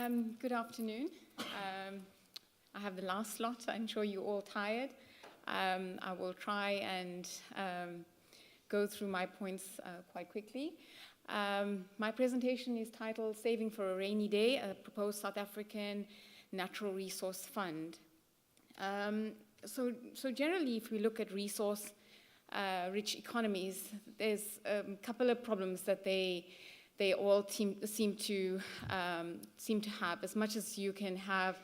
Good afternoon. I have the last slot. I'm sure you're all tired. I will try and go through my points quite quickly. My presentation is titled Saving for a Rainy Day, a proposed South African natural resource fund. So generally, if we look at resource-rich economies, there's a couple of problems that they all seem to have. As much as you can have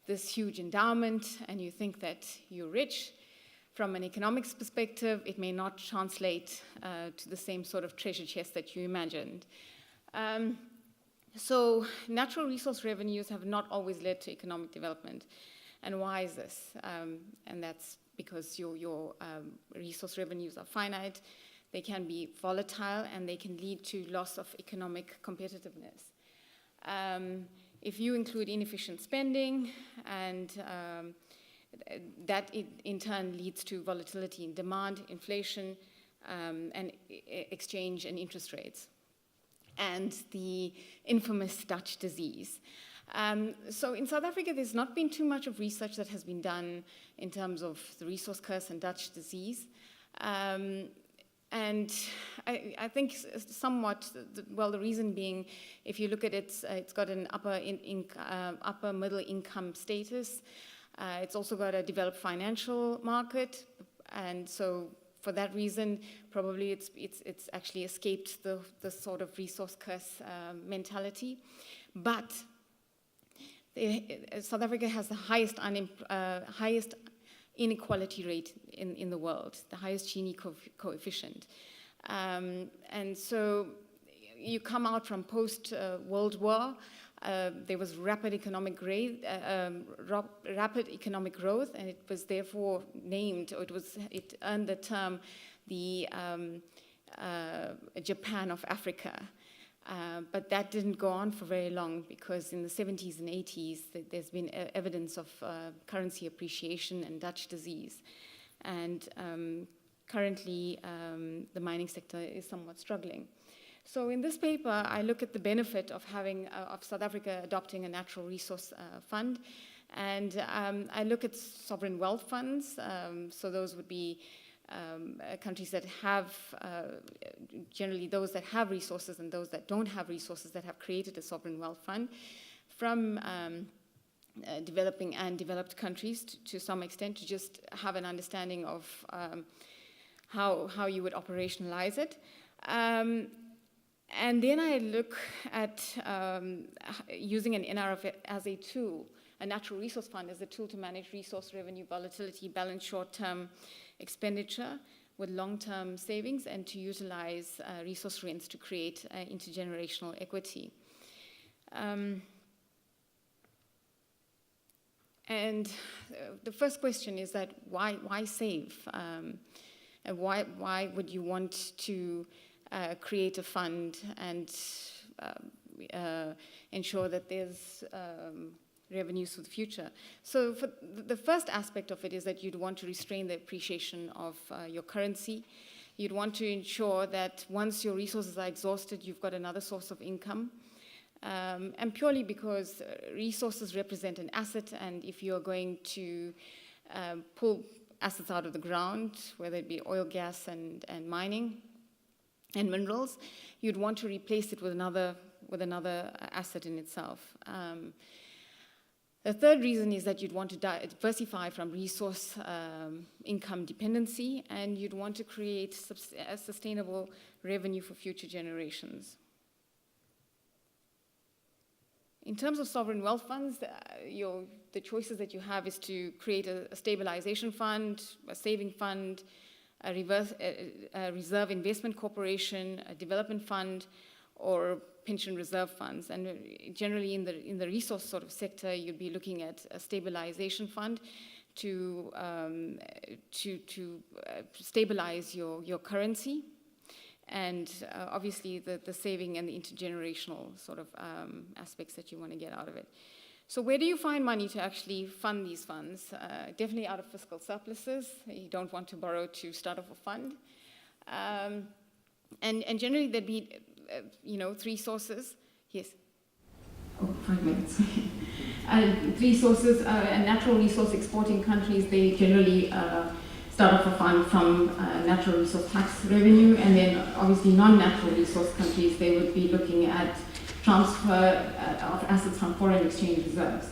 this huge endowment and you think that you're rich, from an economics perspective, it may not translate to the same sort of treasure chest that you imagined. So natural resource revenues have not always led to economic development. And why is this? And that's because your resource revenues are finite. They can be volatile, and they can lead to loss of economic competitiveness. If you include inefficient spending, and that in turn leads to volatility in demand, inflation, and exchange and interest rates, and the infamous Dutch disease. So in South Africa, there's not been too much of research that has been done in terms of the resource curse and Dutch disease. And I think somewhat, the reason being, if you look at it, it's got an upper middle income status. It's also got a developed financial market, and so for that reason, probably it's actually escaped the sort of resource curse mentality. But South Africa has the highest inequality rate in the world, the highest Gini coefficient. And so you come out from post-World War, there was rapid economic growth, and it was therefore named, or it earned the term the Japan of Africa. But that didn't go on for very long, because in the 70s and 80s, there's been evidence of currency appreciation and Dutch disease. And currently, the mining sector is somewhat struggling. So in this paper, I look at the benefit of South Africa adopting a natural resource fund. And I look at sovereign wealth funds. So those would be countries that have, generally those that have resources and those that don't have resources, that have created a sovereign wealth fund, from developing and developed countries to some extent, to just have an understanding of how you would operationalize it. And then I look at using an NRF as a tool, a natural resource fund as a tool to manage resource revenue volatility, balance short-term expenditure with long-term savings, and to utilize resource rents to create intergenerational equity. And the first question is that why save? And why would you want to create a fund and ensure that there's revenues for the future? So for the first aspect of it is that you'd want to restrain the appreciation of your currency. You'd want to ensure that once your resources are exhausted, you've got another source of income. And purely because resources represent an asset, and if you're going to pull assets out of the ground, whether it be oil, gas, and mining, and minerals, you'd want to replace it with another asset in itself. The third reason is that you'd want to diversify from resource income dependency, and you'd want to create a sustainable revenue for future generations. In terms of sovereign wealth funds, the choices that you have is to create a stabilization fund, a saving fund, a reserve investment corporation, a development fund, or pension reserve funds. And generally in the resource sort of sector, you'd be looking at a stabilization fund to stabilize your currency, and obviously the saving and the intergenerational sort of aspects that you want to get out of it. So where do you find money to actually fund these funds? Definitely out of fiscal surpluses. You don't want to borrow to start off a fund. And generally there'd be, three sources. Yes? 5 minutes. Three sources, and natural resource exporting countries, they generally start off a fund from natural resource tax revenue, and then obviously non-natural resource countries, they would be looking at transfer of assets from foreign exchange reserves.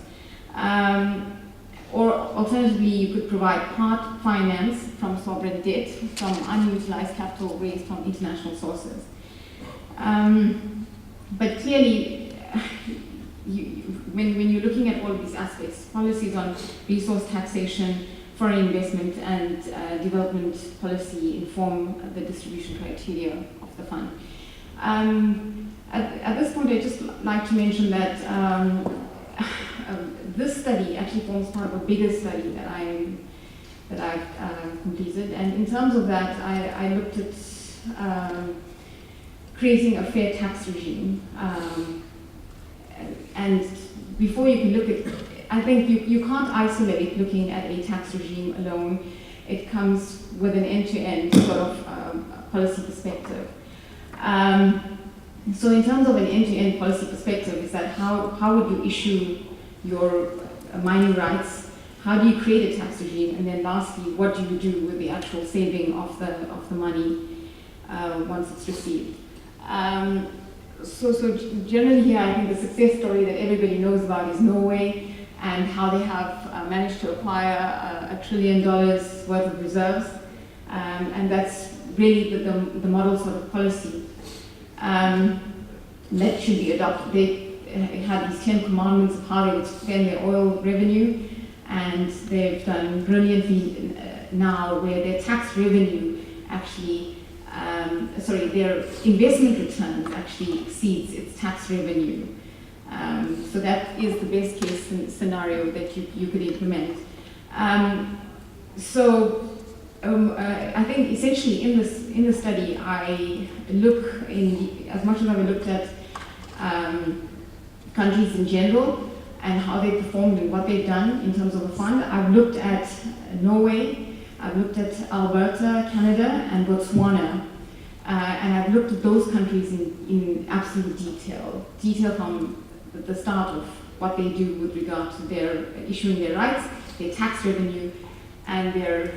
Or alternatively, you could provide part finance from sovereign debt from unutilized capital raised from international sources. But clearly, when you're looking at all of these aspects, policies on resource taxation, foreign investment, and development policy inform the distribution criteria of the fund. At this point, I'd just like to mention that this study actually forms part of a bigger study that I've completed, and in terms of that, I looked at creating a fair tax regime. And before you can look at, I think you can't isolate looking at a tax regime alone. It comes with an end-to-end sort of policy perspective. So in terms of an end-to-end policy perspective, is that how would you issue your mining rights? How do you create a tax regime? And then lastly, what do you do with the actual saving of the money once it's received? So generally here, I think the success story that everybody knows about is Norway, and how they have managed to acquire $1 trillion worth of reserves. And that's really the model sort of policy that should be adopted. They had these 10 commandments of how they would spend their oil revenue, and they've done brilliantly now where their tax revenue actually, their investment returns actually exceeds its tax revenue. So that is the best case scenario that you could implement. I think essentially in the study, I look as much as I've looked at countries in general and how they performed and what they've done in terms of the fund. I've looked at Norway, I've looked at Alberta, Canada, and Botswana. And I've looked at those countries in absolute detail from the start of what they do with regard to their issuing their rights, their tax revenue, and their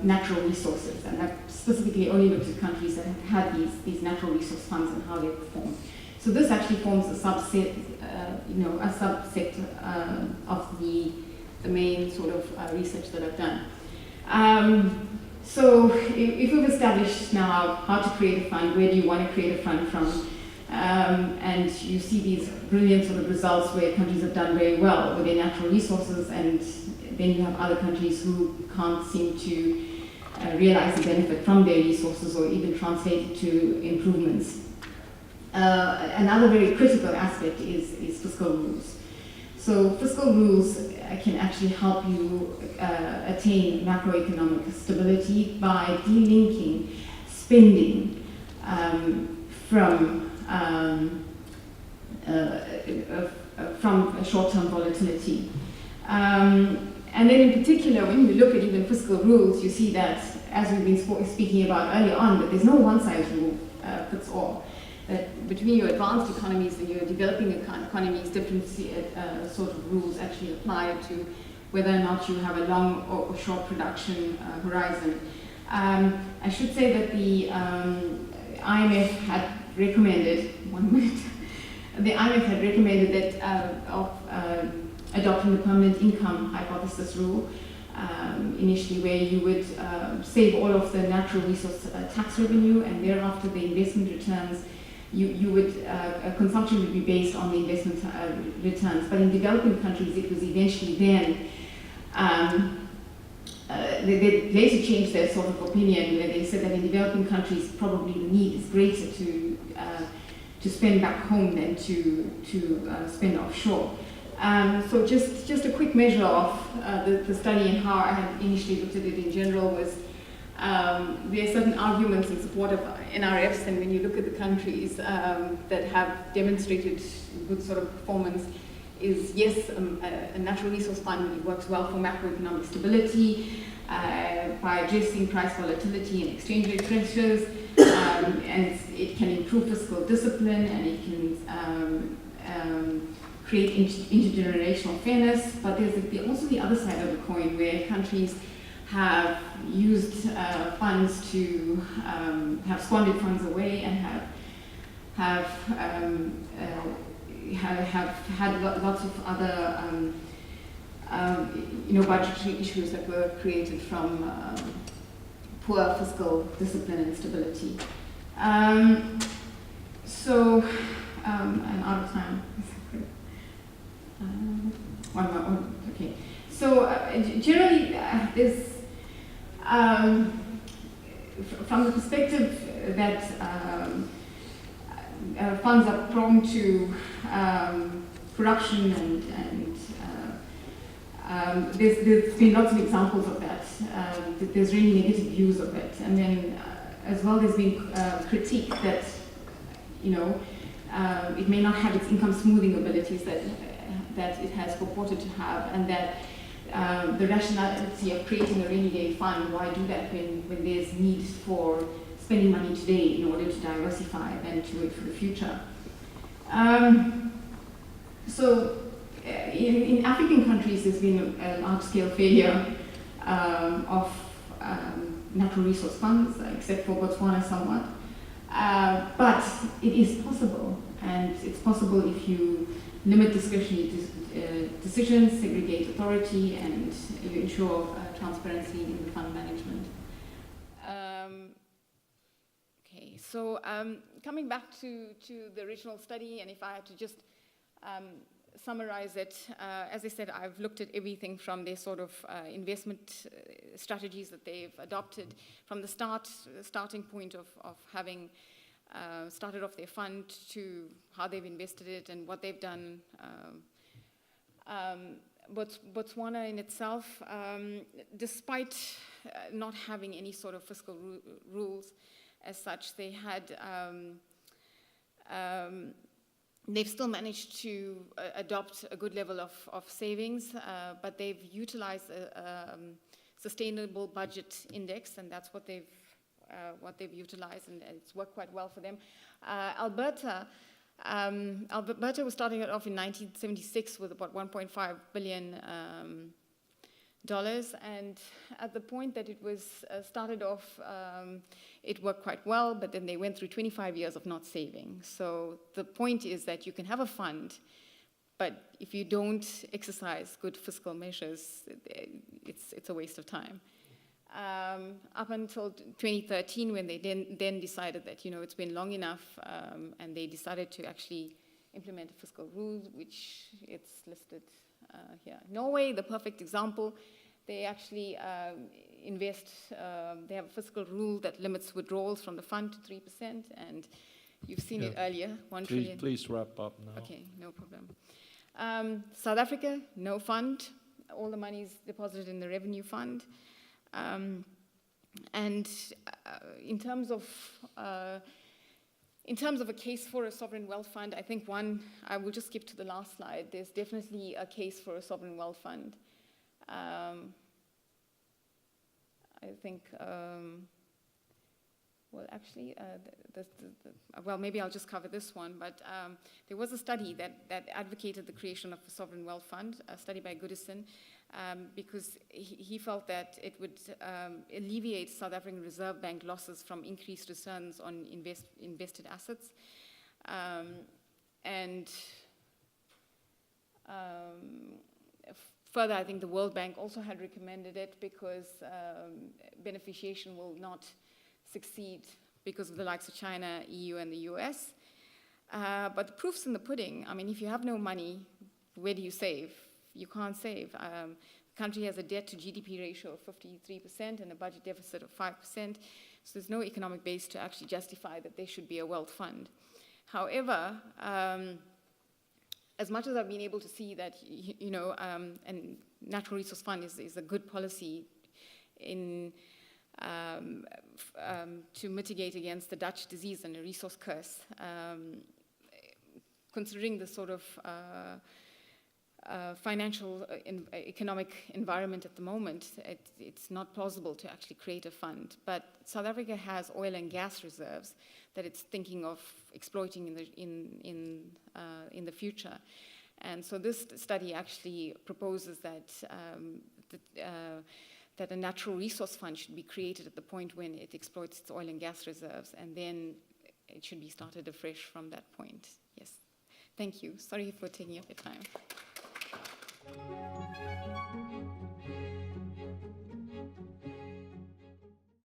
natural resources. And I've specifically only looked at countries that have had these natural resource funds and how they perform. So this actually forms a subset, of the main sort of research that I've done. So if we've established now how to create a fund, where do you want to create a fund from? And you see these brilliant sort of results where countries have done very well with their natural resources, and then you have other countries who can't seem to realize the benefit from their resources or even translate it to improvements. Another very critical aspect is fiscal rules. So fiscal rules can actually help you attain macroeconomic stability by delinking spending from short-term volatility. And then in particular, when you look at even fiscal rules, you see that, as we've been speaking about earlier on, that there's no one-size-fits all. That between your advanced economies and your developing economies, different sort of rules actually apply to whether or not you have a long or short production horizon. I should say that the IMF had recommended, the IMF had recommended that adopting the permanent income hypothesis rule initially, where you would save all of the natural resource tax revenue, and thereafter the investment returns, you would, consumption would be based on the investment returns. But in developing countries, it was eventually then, they later changed their sort of opinion, where they said that in developing countries, probably the need is greater to spend back home than to spend offshore. So just a quick measure of the study and how I had initially looked at it in general was there are certain arguments in support of NRFs, and when you look at the countries that have demonstrated good sort of performance, is yes, a natural resource fund works well for macroeconomic stability by addressing price volatility and exchange rate pressures, and it can improve fiscal discipline, and it can create intergenerational fairness, but there's also the other side of the coin where countries have used funds to have squandered funds away and have had lots of other budgetary issues that were created from poor fiscal discipline and stability. I'm out of time. One more. Okay. So generally, there's from the perspective that funds are prone to corruption and there's been lots of examples of that. There's really negative views of it, and then as well there's been critique that it may not have its income smoothing abilities that it has purported to have, and that the rationality of creating a rainy day fund, why do that when there's need for spending money today in order to diversify and to wait for the future. In African countries, there's been a large-scale failure of natural resource funds, except for Botswana somewhat. But it is possible, and it's possible if you limit discretionary decisions, segregate authority, and you ensure transparency in the fund management. Okay, so coming back to the original study, and if I had to just summarize it, as I said, I've looked at everything from their sort of investment strategies that they've adopted from the starting point of having started off their fund to how they've invested it and what they've done. Botswana in itself, despite not having any sort of fiscal rules as such, they had they've still managed to adopt a good level of savings, but they've utilized a sustainable budget index, and that's what they've utilized, and it's worked quite well for them. Alberta was starting it off in 1976 with about $1.5 billion, and at the point that it was started off, it worked quite well, but then they went through 25 years of not saving. So the point is that you can have a fund, but if you don't exercise good fiscal measures, it's a waste of time. Up until 2013, when they then decided that it's been long enough, and they decided to actually implement fiscal rules, which it's listed here. Norway, the perfect example. They actually invest. They have a fiscal rule that limits withdrawals from the fund to 3%, and you've seen it earlier. $1 trillion. Please wrap up now. Okay, no problem. South Africa, no fund. All the money is deposited in the revenue fund. And in terms of a case for a sovereign wealth fund, I think I will just skip to the last slide. There's definitely a case for a sovereign wealth fund. I think, maybe I'll just cover this one, but there was a study that advocated the creation of a sovereign wealth fund, a study by Goodison, because he felt that it would alleviate South African Reserve Bank losses from increased returns on invested assets. Further, I think the World Bank also had recommended it because beneficiation will not succeed because of the likes of China, EU, and the US. But the proof's in the pudding. I mean, if you have no money, where do you save? You can't save. The country has a debt to GDP ratio of 53% and a budget deficit of 5%. So there's no economic base to actually justify that there should be a wealth fund. However, as much as I've been able to see that, and natural resource fund is a good policy in to mitigate against the Dutch disease and the resource curse, considering the sort of financial economic environment at the moment, it's not plausible to actually create a fund. But South Africa has oil and gas reserves that it's thinking of exploiting in the future. And so this study actually proposes that, that a natural resource fund should be created at the point when it exploits its oil and gas reserves, and then it should be started afresh from that point. Yes. Thank you. Sorry for taking up your time.